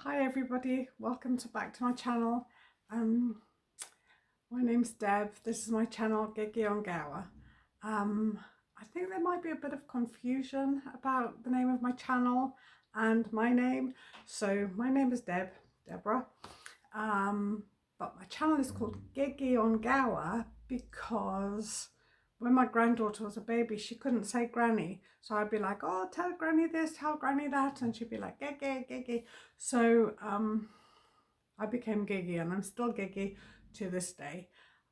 Hi everybody, welcome back to my channel. My name's Deb. This is my channel, Gigi on Gower. I think there might be a bit of confusion about the name of my channel and my name. So my name is Deborah. But my channel is called Gigi on Gower because when my granddaughter was a baby, she couldn't say granny. So I'd be like, oh, tell granny this, tell granny that. And she'd be like, Gigi, Gigi. So I became Gigi, and I'm still Gigi to this day.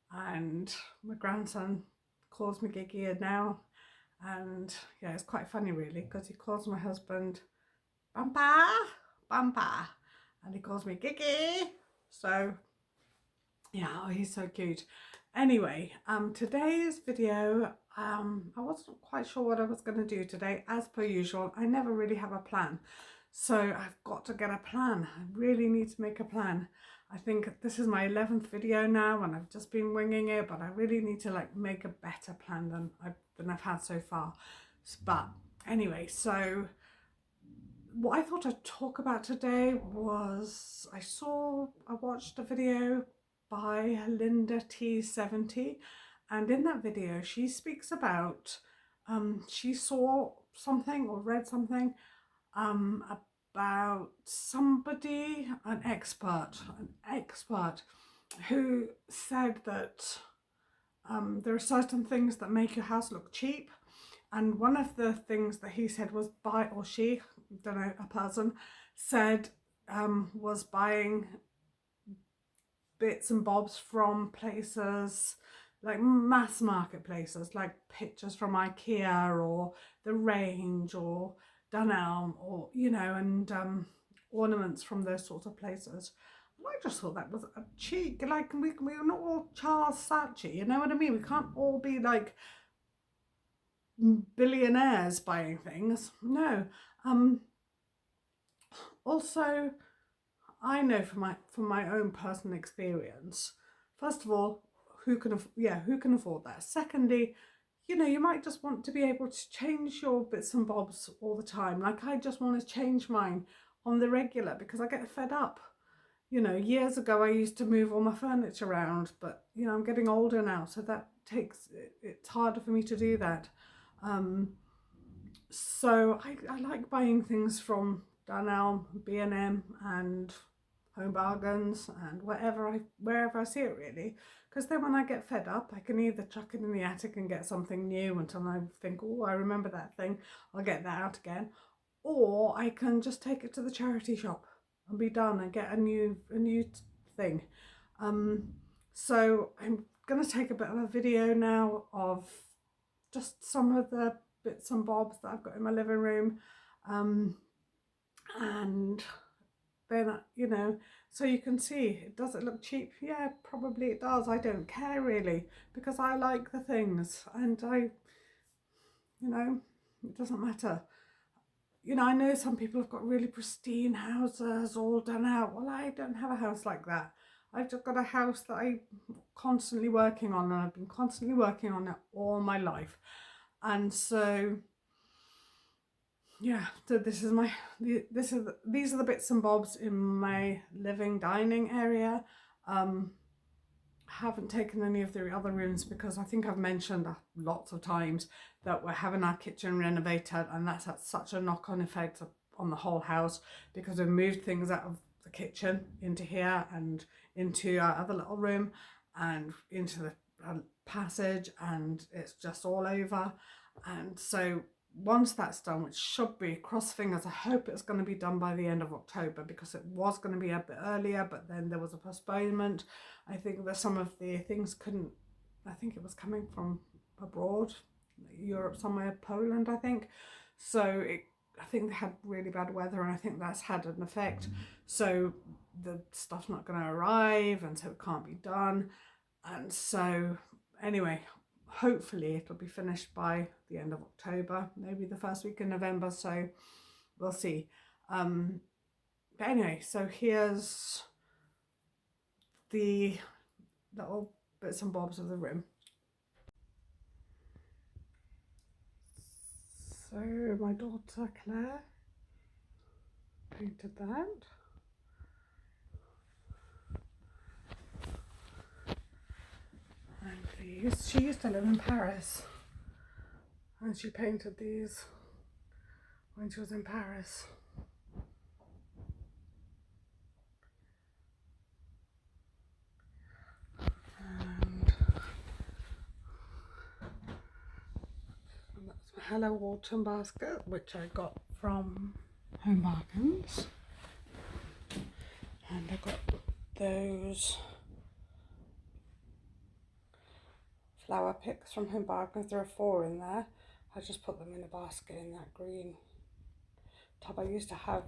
And my grandson calls me Gigi now. And yeah, it's quite funny really, because he calls my husband Bampa, Bampa. And he calls me Gigi. So yeah, oh, he's so cute. Anyway, today's video, I wasn't quite sure what I was going to do today. As per usual, I never really have a plan. So I've got to get a plan. I really need to make a plan. I think this is my 11th video now and I've just been winging it, but I really need to make a better plan than I've had so far. But anyway, so what I thought I'd talk about today was I watched a video by Linda T70, and in that video she speaks about she saw something or read something about somebody, an expert who said that there are certain things that make your house look cheap. And one of the things that he said was or she, don't know, a person, said was buying bits and bobs from places like mass market places, like pictures from IKEA or The Range or Dunelm, or and ornaments from those sorts of places. And I just thought that was a cheek. Like we're not all Charles Saatchi, you know what I mean? We can't all be like billionaires buying things. No. Also, I know from my own personal experience, first of all, who can afford that? Secondly, you might just want to be able to change your bits and bobs all the time. Like I just want to change mine on the regular because I get fed up. Years ago I used to move all my furniture around, but I'm getting older now, so it's harder for me to do that. So I like buying things from Dunelm, B&M and Home Bargains and wherever I see it really, because then when I get fed up I can either chuck it in the attic and get something new until I think, oh, I remember that thing, I'll get that out again, or I can just take it to the charity shop and be done and get a new thing. So I'm gonna take a bit of a video now of just some of the bits and bobs that I've got in my living room, and then so you can see, does it look cheap? Yeah, probably it does. I don't care really, because I like the things, and it doesn't matter. I know some people have got really pristine houses all done out. Well, I don't have a house like that. I've just got a house that I'm constantly working on, and I've been constantly working on it all my life. And so yeah, so these are the bits and bobs in my living dining area. Haven't taken any of the other rooms because I think I've mentioned lots of times that we're having our kitchen renovated, and that's had such a knock-on effect on the whole house, because we've moved things out of the kitchen into here and into our other little room and into the passage, and it's just all over. And so once that's done, which should be, cross fingers, I hope it's going to be done by the end of October, because it was going to be a bit earlier, but then there was a postponement. I think that some of the things I think it was coming from abroad, Europe somewhere, Poland I think. So I think they had really bad weather, and I think that's had an effect. So the stuff's not going to arrive, and so it can't be done. And so anyway, hopefully it'll be finished by the end of October, maybe the first week in November, so we'll see. But anyway, so here's the little bits and bobs of the room. So my daughter Claire painted that. these. She used to live in Paris and she painted these when she was in Paris. And that's my Hello Autumn basket, which I got from Home Bargains. And I got those flower picks from Home Bargains. There are 4 in there. I just put them in a basket in that green tub. I used to have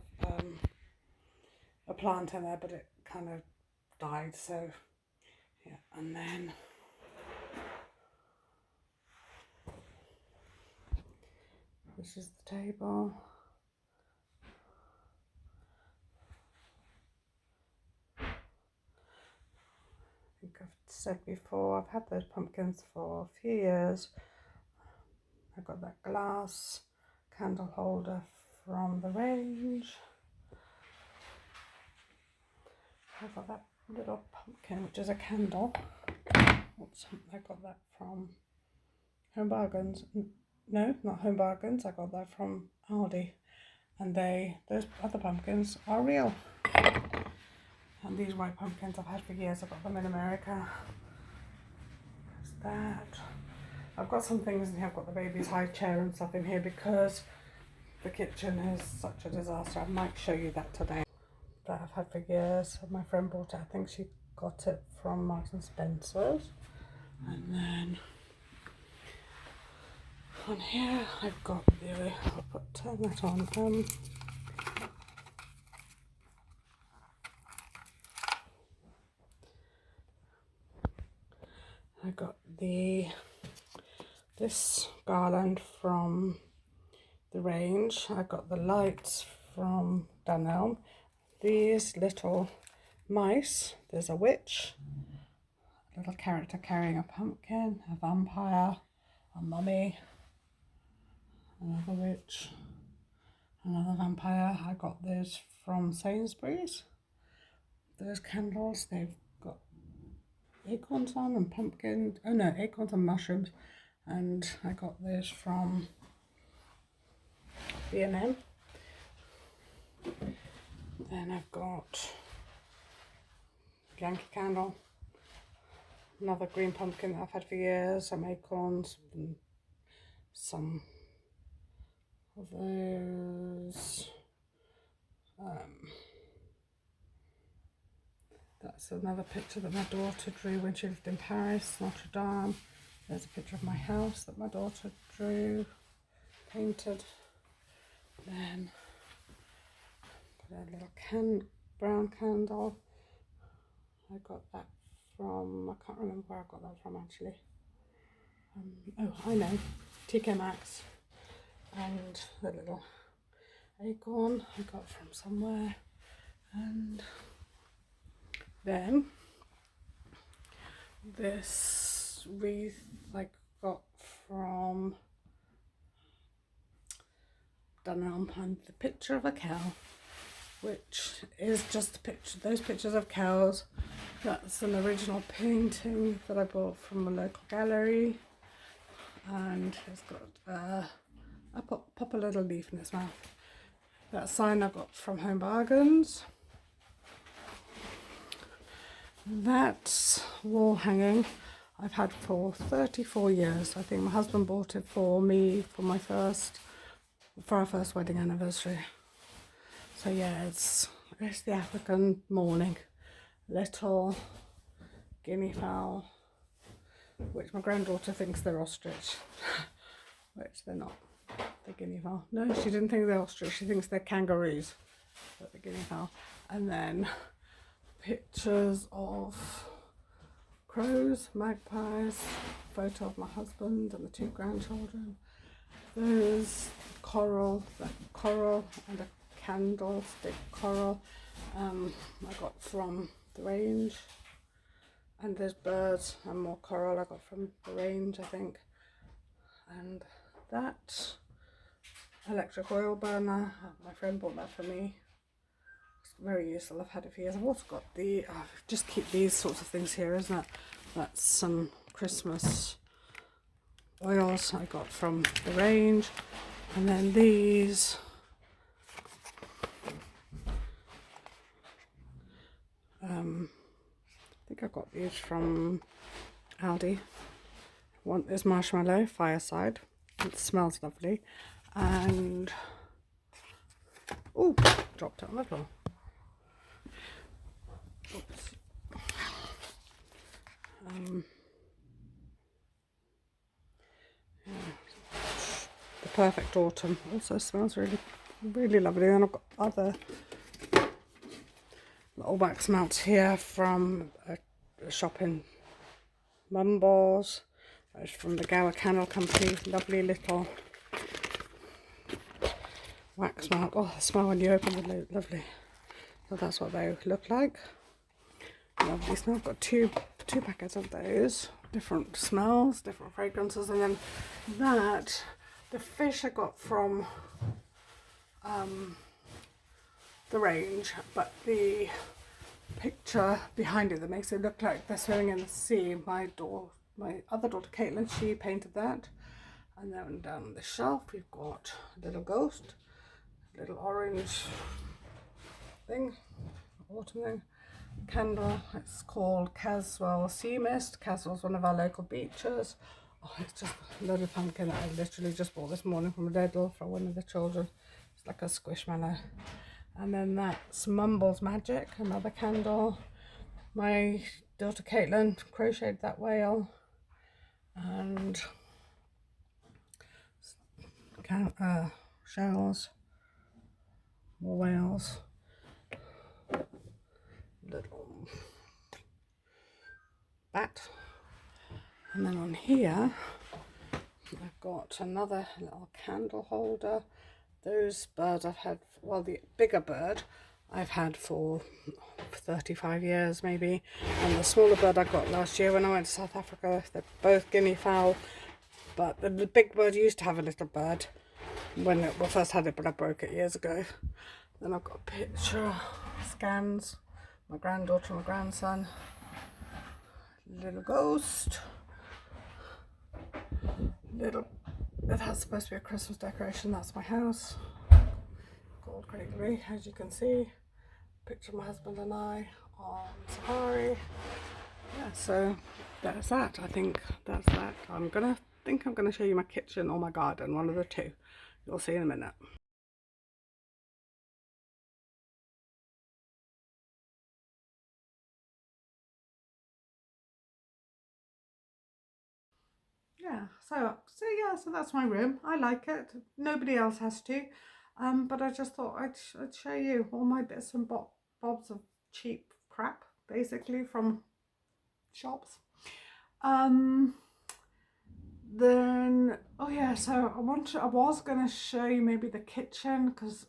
a plant in there, but it kind of died, so yeah. And then this is the table. I think I've said before, I've had those pumpkins for a few years. I got that glass candle holder from the range. I got that little pumpkin, which is a candle. Oops, I got that from Home Bargains. No, not Home Bargains. I got that from Aldi. And those other pumpkins are real. And these white pumpkins I've had for years. I got them in America. There's that. I've got some things in here. I've got the baby's high chair and stuff in here because the kitchen is such a disaster. I might show you that today. That I've had for years. My friend bought it. I think she got it from Marks and Spencer's. And then on here I've got turn that on. I got this garland from the range. I got the lights from Dunelm. These little mice. There's a witch, a little character carrying a pumpkin, a vampire, a mummy, another witch, another vampire. I got those from Sainsbury's. Those candles, they've got acorns on and pumpkin. Oh no, acorns and mushrooms. And I got those from B&M. Then I've got Yankee candle, another green pumpkin that I've had for years, some acorns, and some of those. That's another picture that my daughter drew when she lived in Paris, Notre Dame. There's a picture of my house that my daughter drew, painted. Then got a little brown candle. I got that from, I can't remember where I got that from actually. Oh, I know, TK Maxx. And the little acorn I got from somewhere. And then this wreath I got from Dunelm, and the picture of a cow, which is just a picture, those pictures of cows. That's an original painting that I bought from a local gallery, and it's got I pop a little leaf in its mouth. That sign I got from Home Bargains. That wall hanging I've had for 34 years. I think my husband bought it for me for our first wedding anniversary. So yeah, it's the African morning. Little guinea fowl, which my granddaughter thinks they're ostrich, which they're not. They're guinea fowl. No, she didn't think they're ostrich. She thinks they're kangaroos, but they're guinea fowl. And then pictures of crows, magpies, photo of my husband and the 2 grandchildren. There's coral and a candlestick coral I got from the range. And there's birds and more coral I got from the range, I think. And that electric oil burner, my friend bought that for me. It's very useful, I've had it for years. I've also got just keep these sorts of things here, isn't it? That's some Christmas oils I got from the range, and then these I think I got these from Aldi. One is marshmallow fireside. It smells lovely, and oh, dropped it on the floor. Oops. Yeah. The Perfect Autumn also smells really, really lovely. And I've got other little wax melts here from a shop in Mumbles. It's from the Gower Candle Company. Lovely little wax melt. Oh, the smell when you open the lid, lovely. So that's what they look like. Lovely smell. I've got two packets of those. Different smells, different fragrances, and then that, the fish I got from the range, but the picture behind it that makes it look like they're swimming in the sea. My other daughter Caitlin, she painted that. And then down the shelf we've got a little ghost, little orange thing, autumn thing, candle. It's called Caswell Sea Mist. Caswell's one of our local beaches. Oh, it's just a little pumpkin that I literally just bought this morning from Lidl for one of the children. It's like a squishmallow. And then that's Mumbles Magic, another candle. My daughter Caitlin crocheted that whale. And shells, more whales, little bat. And then on here I've got another little candle holder. Those birds I've had, well, the bigger bird I've had for 35 years maybe, and the smaller bird I got last year when I went to South Africa. They're both guinea fowl, but the big bird used to have a little bird when we first had it, but I broke it years ago. Then I've got a picture, scans, my granddaughter and my grandson, little ghost, little, it has supposed to be a Christmas decoration. That's my house called Gregory, as you can see. Picture of my husband and I on safari. Yeah, so that's that. I think that's that. I'm gonna show you my kitchen or my garden, one of the two. You'll see in a minute. Yeah, so that's my room. I like it. Nobody else has to, but I just thought I'd show you all my bits and bobs of cheap crap, basically, from shops. Then oh yeah, so I was gonna show you maybe the kitchen, because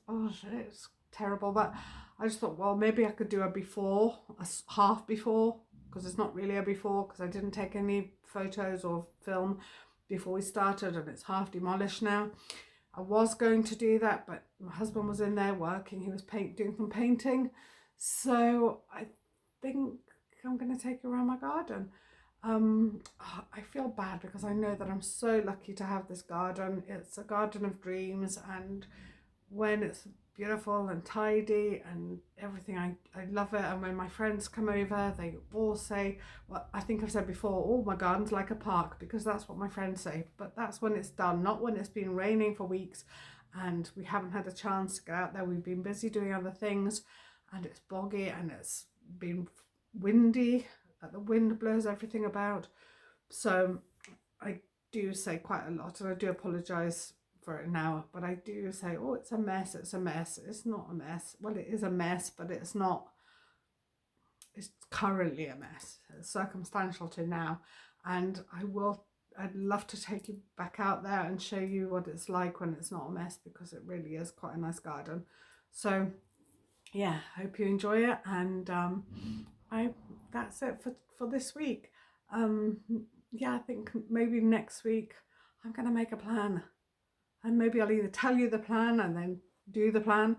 it's terrible, but I just thought, well, maybe I could do a before, a half before, because it's not really a before, because I didn't take any photos or film before we started, and it's half demolished now. I was going to do that, but my husband was in there working. He was doing some painting, so I think I'm going to take you around my garden. I feel bad because I know that I'm so lucky to have this garden. It's a garden of dreams, and when it's beautiful and tidy and everything, I love it. And when my friends come over, they all say, well, I think I've said before, oh, my garden's like a park, because that's what my friends say, but that's when it's done, not when it's been raining for weeks and we haven't had a chance to get out there. We've been busy doing other things, and it's boggy and it's been windy, the wind blows everything about. So I do say quite a lot, and I do apologize for it now, but I do say, oh, it's a mess, it's a mess. It's not a mess. Well, it is a mess, but it's not, it's currently a mess. It's circumstantial to now, and I'd love to take you back out there and show you what it's like when it's not a mess, because it really is quite a nice garden. So yeah, hope you enjoy it, and that's it for this week. Yeah, I think maybe next week I'm gonna make a plan, and maybe I'll either tell you the plan and then do the plan,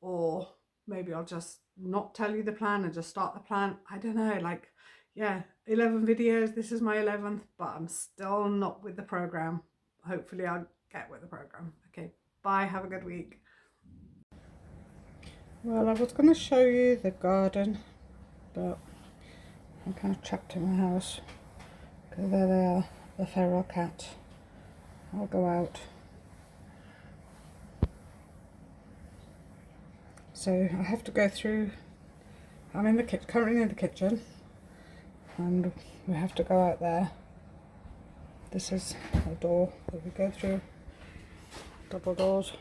or maybe I'll just not tell you the plan and just start the plan. I don't know, like, yeah, 11 videos. This is my 11th, but I'm still not with the program. Hopefully I'll get with the program. Okay, bye, have a good week. Well, I was going to show you the garden, but I'm kind of trapped in my house. Okay, there they are, the feral cat. I'll go out. So I have to go through, I'm in the currently in the kitchen, and we have to go out there. This is a door that we go through, double doors.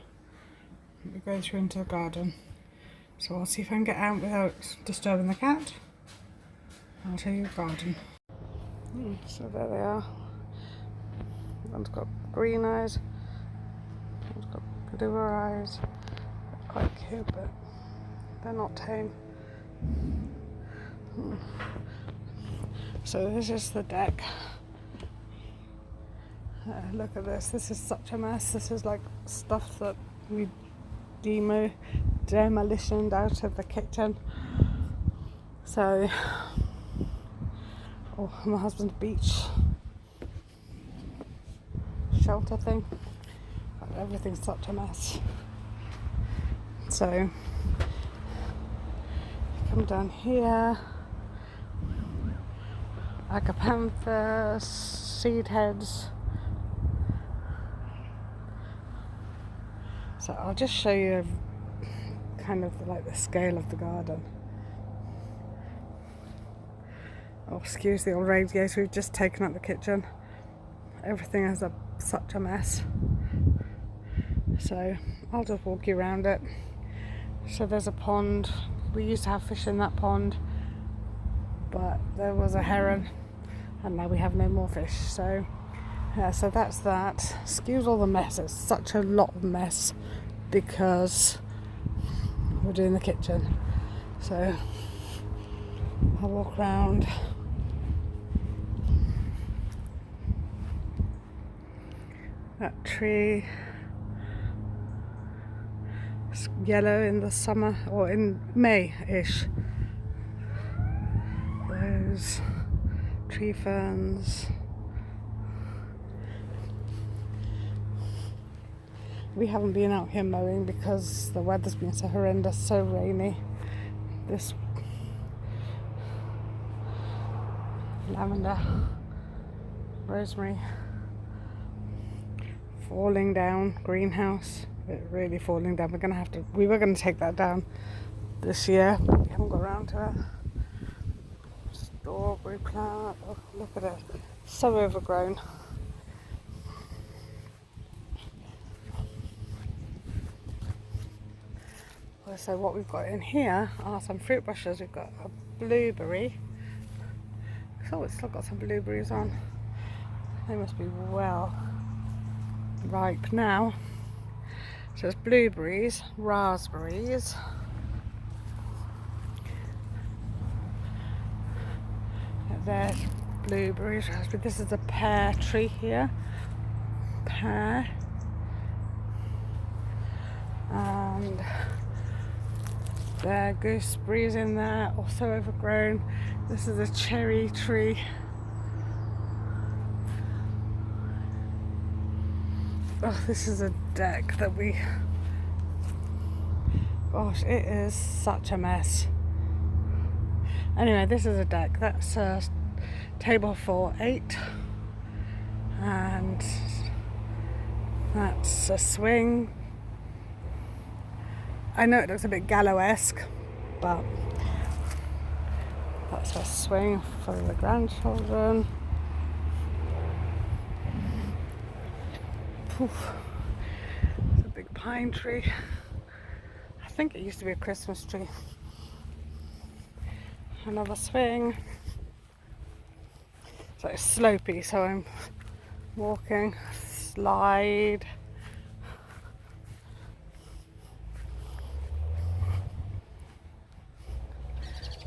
We go through into the garden. So I'll see if I can get out without disturbing the cat. I'll show you the garden. So there they are. One's got green eyes, one's got bluer eyes. They're quite cute, but they're not tame. So this is the deck. Look at this. This is such a mess. This is like stuff that we demolitioned out of the kitchen. So, oh, my husband's beach shelter thing. Everything's such a mess. So, come down here. Agapanthus, seed heads. So I'll just show you kind of like the scale of the garden. Oh, excuse the old radiator, we've just taken up the kitchen. Everything is such a mess. So I'll just walk you around it. So there's a pond. We used to have fish in that pond, but there was a heron, and now we have no more fish. So yeah, so that's that. Excuse all the mess. It's such a lot of mess because we're doing the kitchen. So I'll walk around. That tree, it's yellow in the summer or in May-ish. Those tree ferns. We haven't been out here mowing because the weather's been so horrendous, so rainy. This lavender, rosemary, falling down, greenhouse, really falling down. We were gonna take that down this year, but we haven't got around to it. Strawberry plant, oh, look at it, so overgrown. So what we've got in here are some fruit bushes. We've got a blueberry. Oh, it's still got some blueberries on. They must be well ripe now. So it's blueberries, raspberries, there's blueberries, raspberries. This is a pear tree here. Pear. And there are gooseberries in there, also overgrown. This is a cherry tree. Oh, this is a deck that gosh, it is such a mess. Anyway, this is a deck. That's a table for 8. And that's a swing. I know it looks a bit gallow-esque, but that's a swing for the grandchildren. Poof. It's a big pine tree. I think it used to be a Christmas tree. Another swing. So it's slopey, so I'm walking, slide.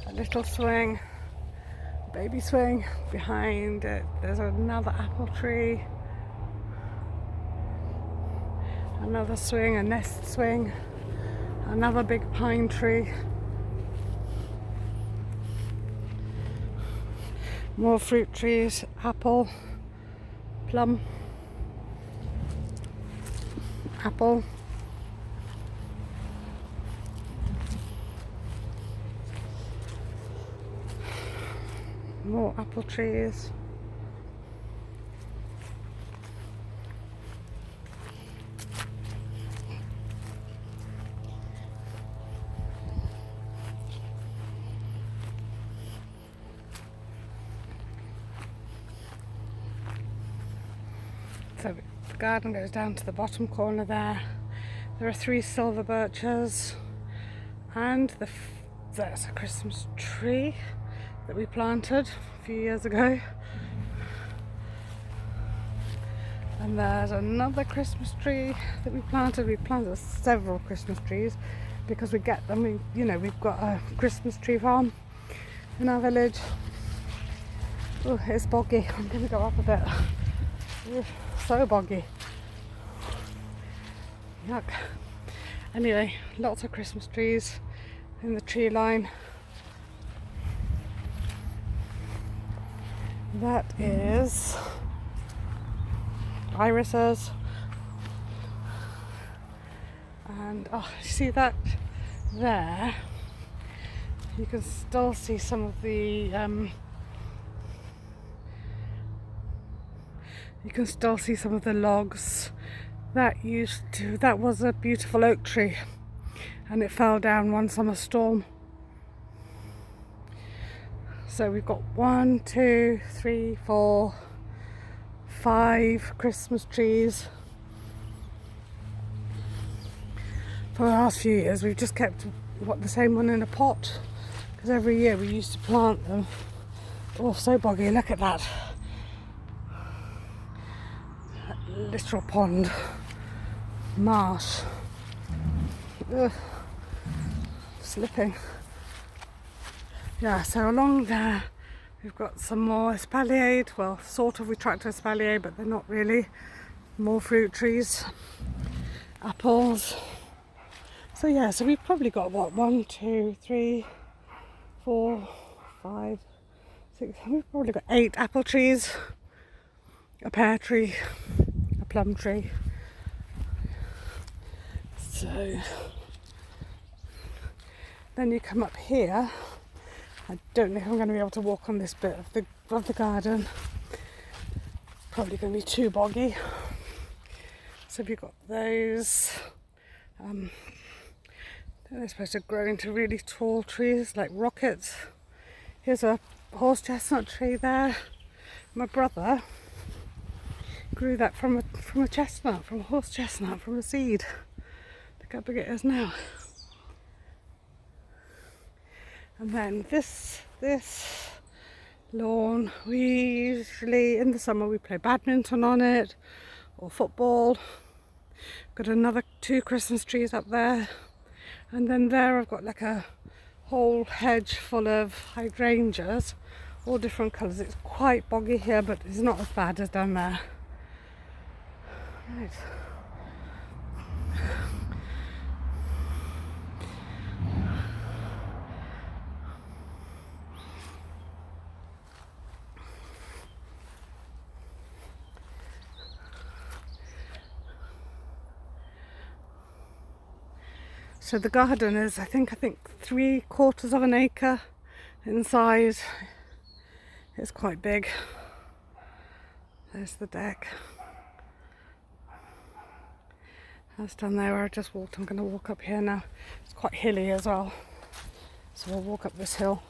A little swing, baby swing. Behind it there's another apple tree, another swing, a nest swing, another big pine tree. More fruit trees, apple, plum, apple. More apple trees. So the garden goes down to the bottom corner there. There are 3 silver birches, and there's a Christmas tree that we planted a few years ago. And there's another Christmas tree that we planted. We planted several Christmas trees because we get them. We've got a Christmas tree farm in our village. Oh, it's boggy. I'm going to go up a bit. Ugh, so boggy. Yuck. Anyway, lots of Christmas trees in the tree line. That is irises. And see that there? You can still see some of the logs that was a beautiful oak tree, and it fell down one summer storm. So we've got 1, 2, 3, 4, 5 Christmas trees. For the last few years we've just kept the same one in a pot, because every year we used to plant them. Oh, so boggy, look at that. Literal pond, marsh. Ugh. Slipping. Yeah, so along there we've got some more espaliered, well, sort of, we tried to espalier, but they're not really. More fruit trees, apples. So yeah, so we've probably got 1, 2, 3, 4, 5, 6, we've probably got 8 apple trees, a pear tree, a plum tree. So then you come up here. I don't know if I'm going to be able to walk on this bit of the garden. Probably going to be too boggy. So we've got those. They're supposed to grow into really tall trees like rockets. Here's a horse chestnut tree there. My brother grew that from a chestnut, from a horse chestnut, from a seed. Look how big it is now. And then this lawn, we usually, in the summer, we play badminton on it, or football. Got another 2 Christmas trees up there. And then there I've got like a whole hedge full of hydrangeas, all different colours. It's quite boggy here, but it's not as bad as down there. Right. So the garden is, I think 3/4 of an acre in size. It's quite big. There's the deck. That's down there where I just walked. I'm going to walk up here now. It's quite hilly as well, so we'll walk up this hill.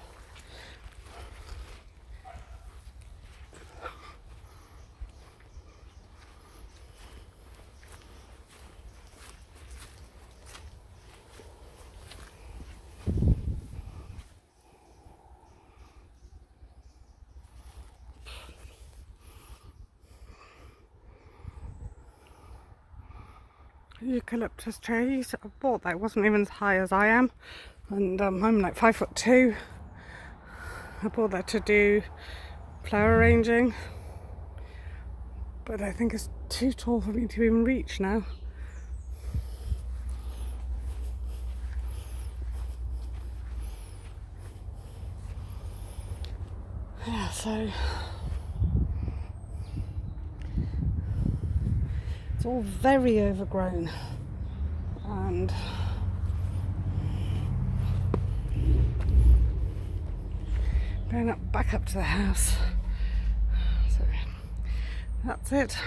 Eucalyptus trees. I bought that. It wasn't even as high as I am, and I'm like 5'2". I bought that to do flower arranging, but I think it's too tall for me to even reach now. Yeah, so it's all very overgrown, and going back up to the house. So that's it.